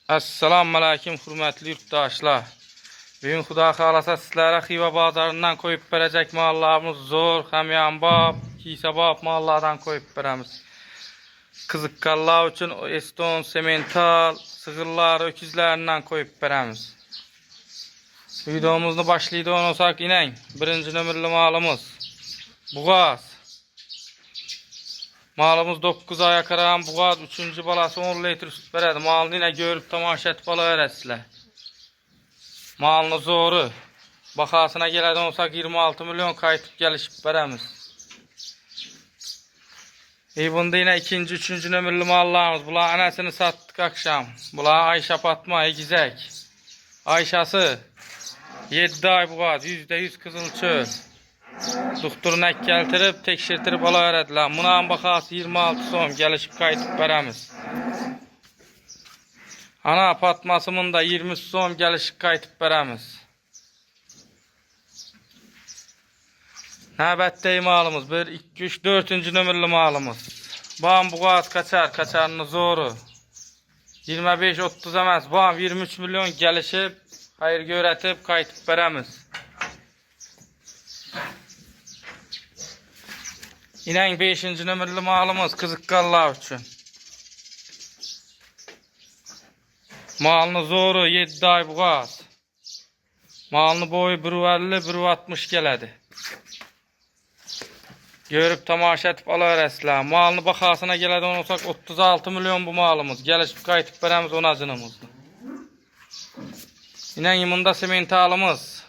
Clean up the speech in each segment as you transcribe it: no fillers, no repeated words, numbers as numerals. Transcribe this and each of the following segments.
Assalamu alaykum hürmetli yurttaşlar. Bugün Xuda xalasa sizlere Xiva bazarından koyup verecek mallarımız zor, hem yanbab, kisabab mallardan koyup veremiz. Kızıkkallar için eston, semental, sığırlar, öküzlerinden koyup veremiz. Videomuzu başlaydı olsak inen. Birinci nömürlü malımız buğaz. Malımız 9 aya karan buğaz, 3. balası 10 litre süt veredi. Malını yine görüp tamaşa et bala öğretsinler. Malını zoru. Bakasına geleden olsak 26 milyon kayıtıp gelişip veremiz. Bunda yine 2. 3. nömürlü mallarımız. Bula anasını sattık akşam. Bula Ayşe Fatma Egizek. Ayşası 7 ay buğaz, %100 kızıl çöl. Doktoruna keltirip tekşirtirip ala verediler. Bunun bakası 26 son gelişip kayıtıp veremiz. Ana patmasımın da 20 son gelişip kayıtıp veremiz. Nöbette malımız 1, 2, 3, 4. nömürlü malımız. Bam buğaz kaçarını zoru. 25-30 emez. Bam 23 milyon gelişip hayır göretip kayıtıp veremiz. İnen 5. nömürlü malımız Kızıkkallar için. Malını zoru 7 ay buğaz. Malını boyu 1.50-1.60 geledi. Görüp tamaşa etip alıverəsizlər. Malını bakasına geledi olsak 36 milyon bu malımız. Gelişip kayıtıp veremiz onun acınımızda. İnen yımında sementalımız.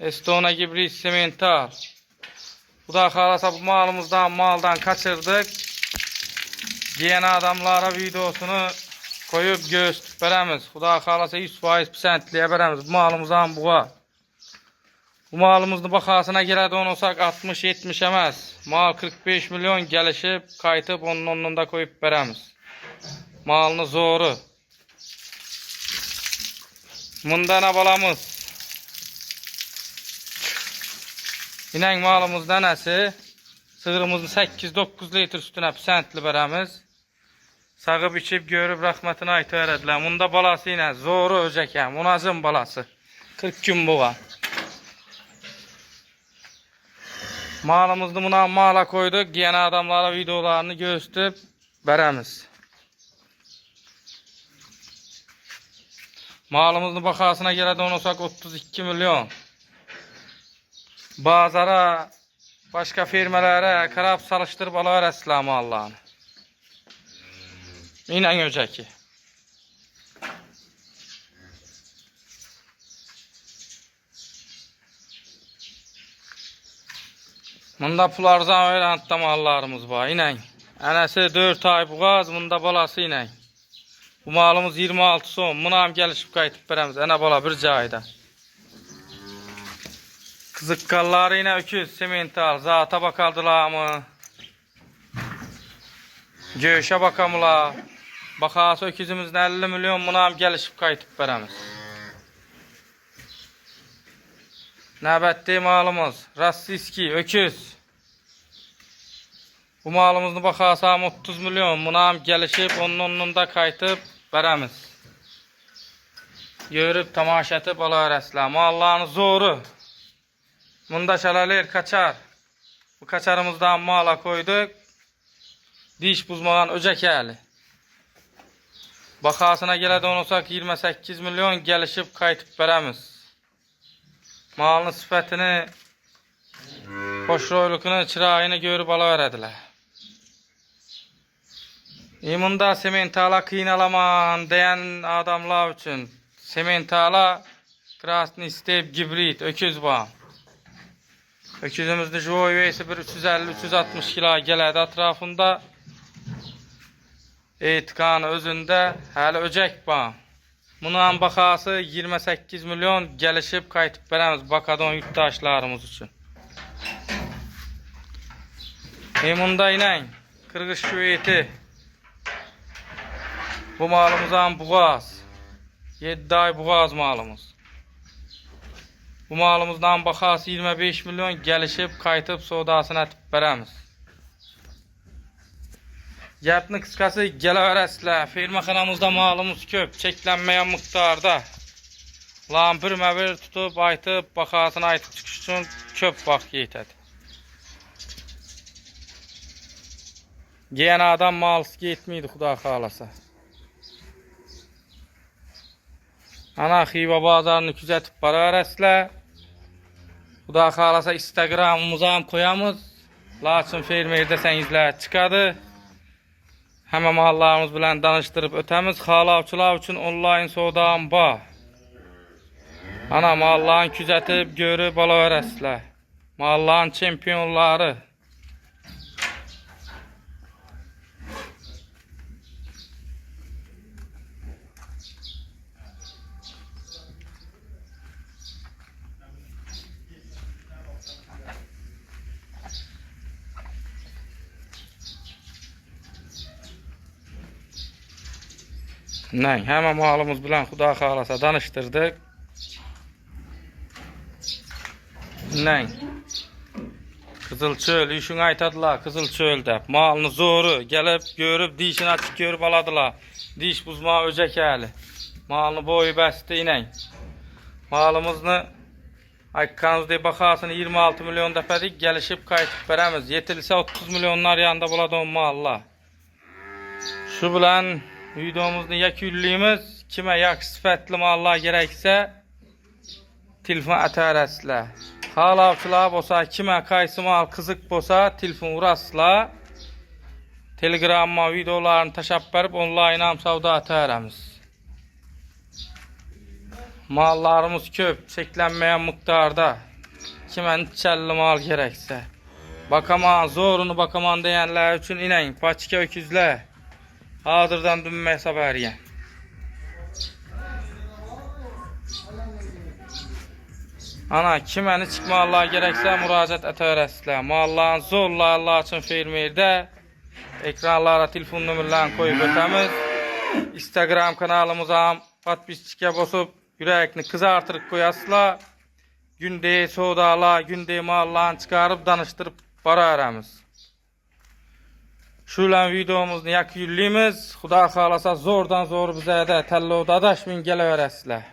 Estona gibri semental. Bu da xalasa bu maldan kaçırdık. Giyen adamlara videosunu koyup gösterip veremiz. Xuda xalasa 100% pisentliyə veremiz. Bu malımızdan buğa. Bu malımızın bakasına geledi olsak 60-70 emez. Mal 45 milyon gelişip kayıtıp onun da koyup veremiz. Malını zoru. Bundan abalamız. İnen malımız dənəsi. Sığırımızın 8-9 litre sütüne pisentli veremiz. Sağıp içip görüp rahmetine ait öğretler. Bunda balası yine zoru öcekəm. Unazın balası. 40 gün buğa. Malımızı buna mala koyduk. Yeni adamlara videolarını gösterip veremiz. Malımızın bakasına geledi olsak 32 milyon. Bazara, başka firmalara karab salıştırıp alıverəsizlər mallarını. İnan öceki. Bunda Pularzan öyrəntdə mallarımız var. İnan. Anası 4 ay buğaz, bunda balası inan. Bu malımız 26 son. Buna gelişip kayıtıp veremiz. Ana bala bir cayda. Kızıkkalları yine öküz, semental. Zata bakaldılar mı? Göğüşe bakamılar. Bakası öküzümüzün 50 milyon buna gelişip kayıtıp veremiz. Nöbette malımız Rassiski öküz. Bu malımızın bakası 30 milyon buna gelişip onun da kayıtıp veremiz. Görüp tamaşa etip alıverəsizlər. Mallarını zoru. Bunda şalaler kaçar. Bu kaçarımızdan mala koyduk. Diş buzmağın öcekəli. Bakasına geledi olsak 28 milyon gelişip kayıtıp veremiz. Malının sifətini, hoşroylukunu, çırağını görüp alıverədilər. Bunda sementala kıynalaman diyen adamlar için sementala krasni step gibrit öküz bağım. Öküzümüzün joy üyesi bir 350-360 kilo geledi etrafında. Etikanı özünde hələ öcek bağım. Bunun bakası 28 milyon gelişip kayıtıp veremiz bakadon yurttaşlarımız için. Bunda inen Kırgız şüveti. Bu malımızdan buğaz. 7 ay buğaz malımız. Bu malımızdan bakası 25 milyon gelişip kayıtıp sodasına etip veremiz. Yapını kıskası geleverəslər. Fermaxanamızda malımız köp, çeklənməyən miqdarda. Lampır məvir tutub, aytıb, baxasını aytıb çıxış üçün köp vaxt yetədi. Giyən adam malısı getmiydi, xuda xalasa. Ana Xiva bazarını küzətib baraverəslər. Xuda xalasa Instagramımıza ham koyamız. Laçın fermerdə sən izlər çıxadı. Həmə mallarımız bilən danışdırıb ötəmiz. Xalavçılar üçün onlayn soğudan var. Ana malların küzətib görüb alaverəslər. Malların çempionları. Nəng, həmə malımız bilən xuda xalasa danışdırdıq. Nəng. Qızılçöl, işin aytadılar Qızılçöldə. Malını zoru gəlib, görüb, dişini açıq görüb aladılar. Diş buzma öcək əli. Malını boyu bəsdi inək. Malımızını ayıqqanızda baxasını 26 milyon dəfədik gəlişib qayıtıb verəmiz. Yetilsə 30 milyonlar yanında buladı o mallar. Şu bilən videomuzun yekünlüyümüz kimə yaxşı sifətli mallar gərəksə telefon ətərəslər. Xalavçılar bolsa, kimə qaysı mal qızıq bolsa telefon vuraslar. Telegramma videolarını təşəbb verib onlayn ham savda ətərəmiz. Mallarımız köp, çeklənməyən miqdarda. Kimə neçəlli mal gərəksə. Bakaman, zorunu bakaman deyənlər üçün inək, paçka öküzlər. Hazırdan dünmə hesab əriyə. Ana, kiməni çıxmallar gərəksə müraciət ətərəslər. Malların zorlarlar üçün fermerdə ekranlara telefon nömrələrini koyub ötəmiz. Instagram kanalımıza patpisçikə basıb ürəkini qızartırıq qoyasılar. Gündəyə soğudalar, gündəyə mallarını çıxarıb danışdırıb bararəmiz. Şulan videomuzun yakınlığımız, xuda xalasa zordan zor bizə də təlloda daşmin gələ verəslər.